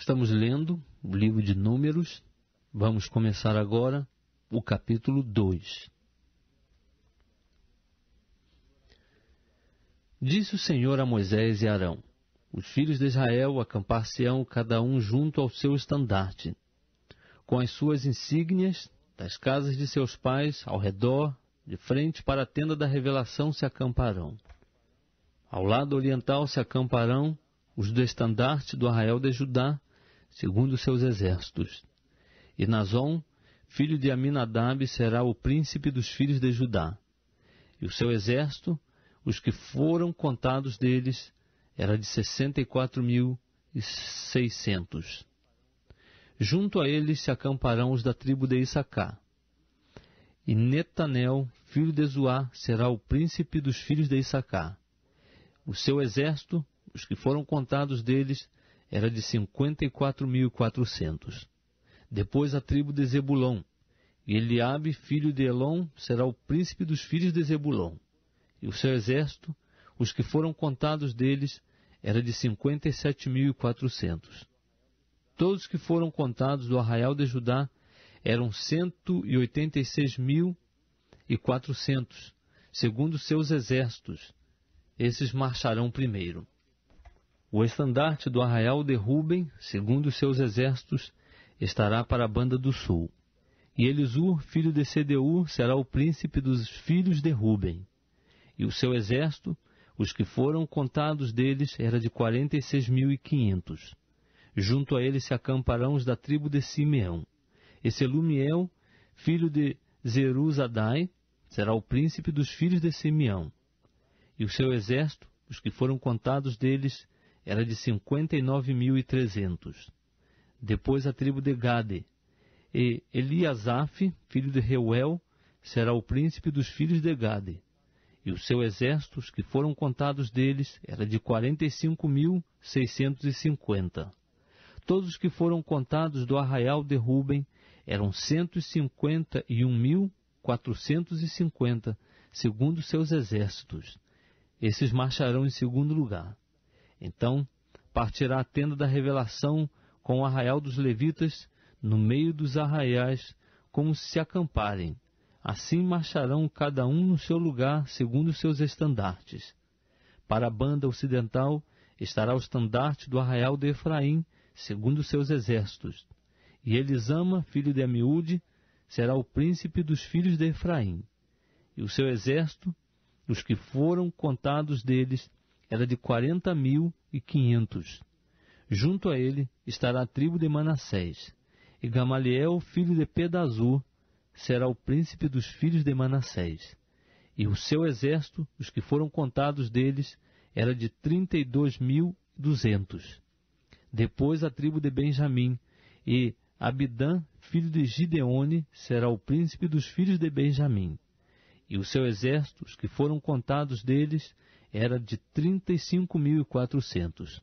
Estamos lendo o livro de Números. Vamos começar agora o capítulo 2. Disse o Senhor a Moisés e Arão: os filhos de Israel acampar-se-ão cada um junto ao seu estandarte, com as suas insígnias das casas de seus pais ao redor, de frente para a tenda da revelação se acamparão. Ao lado oriental se acamparão os do estandarte do arraial de Judá, segundo seus exércitos. E Nazon, filho de Aminadab, será o príncipe dos filhos de Judá. E o seu exército, os que foram contados deles, era de 64.600. Junto a eles se acamparão os da tribo de Issacar. E Netanel, filho de Zuá, será o príncipe dos filhos de Issacar. O seu exército, os que foram contados deles, era de 54.400. Depois a tribo de Zebulon. E Eliabe, filho de Elon, será o príncipe dos filhos de Zebulon. E o seu exército, os que foram contados deles, era de 57.400. Todos que foram contados do arraial de Judá eram 186.400, segundo seus exércitos. Esses marcharão primeiro. O estandarte do arraial de Ruben, segundo seus exércitos, estará para a banda do sul. E Elisur, filho de Sedeur, será o príncipe dos filhos de Ruben. E o seu exército, os que foram contados deles, era de 46.500. Junto a ele se acamparão os da tribo de Simeão. E Selumiel, filho de Zeruzadai, será o príncipe dos filhos de Simeão. E o seu exército, os que foram contados deles, era de 59.300. Depois a tribo de Gade. E Eliasaf, filho de Reuel, será o príncipe dos filhos de Gade. E o seu exército, os que foram contados deles, era de 45.650. Todos os que foram contados do arraial de Ruben eram 151.450, segundo seus exércitos. Esses marcharão em segundo lugar. Então partirá a tenda da revelação com o arraial dos levitas no meio dos arraiais, como se acamparem. Assim marcharão cada um no seu lugar, segundo seus estandartes. Para a banda ocidental estará o estandarte do arraial de Efraim, segundo seus exércitos. E Elisama, filho de Amiúde, será o príncipe dos filhos de Efraim. E o seu exército, os que foram contados deles, era de 40.500. Junto a ele estará a tribo de Manassés. E Gamaliel, filho de Pedazur, será o príncipe dos filhos de Manassés. E o seu exército, os que foram contados deles, era de 32.200. Depois a tribo de Benjamim. E Abidã, filho de Gideone, será o príncipe dos filhos de Benjamim. E o seu exército, os que foram contados deles, era de 35.400.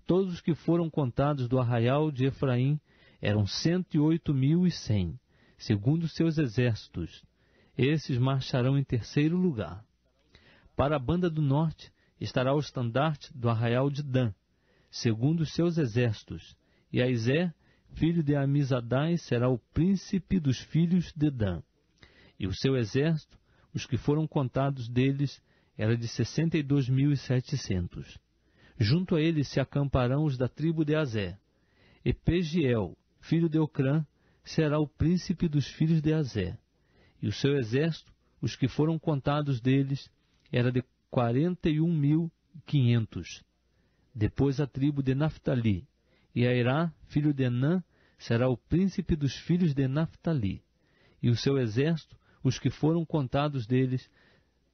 Todos os que foram contados do arraial de Efraim eram 108.100, segundo seus exércitos. Esses marcharão em terceiro lugar. Para a banda do norte estará o estandarte do arraial de Dan, segundo seus exércitos. E Aizé, filho de Amizadai, será o príncipe dos filhos de Dan. E o seu exército, os que foram contados deles, era de 62.700. Junto a ele se acamparão os da tribo de Azé. E Pegiel, filho de Ocrã, será o príncipe dos filhos de Azé. E o seu exército, os que foram contados deles, era de 41.500. Depois a tribo de Naftali. E Airá, filho de Enã, será o príncipe dos filhos de Naftali. E o seu exército, os que foram contados deles,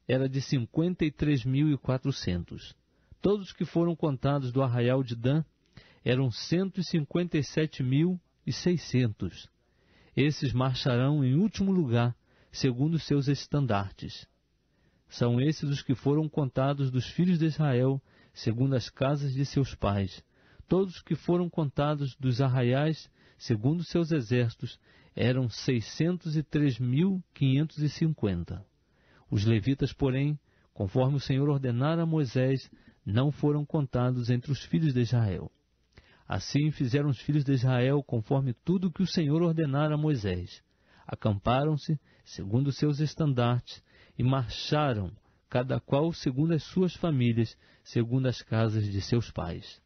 era de 53.400. Todos os que foram contados do arraial de Dan eram 157.600. Esses marcharão em último lugar, segundo seus estandartes. São esses os que foram contados dos filhos de Israel, segundo as casas de seus pais. Todos os que foram contados dos arraiais, segundo seus exércitos, eram 603.550. Os levitas, porém, conforme o Senhor ordenara a Moisés, não foram contados entre os filhos de Israel. Assim fizeram os filhos de Israel, conforme tudo que o Senhor ordenara a Moisés. Acamparam-se, segundo seus estandartes, e marcharam, cada qual segundo as suas famílias, segundo as casas de seus pais.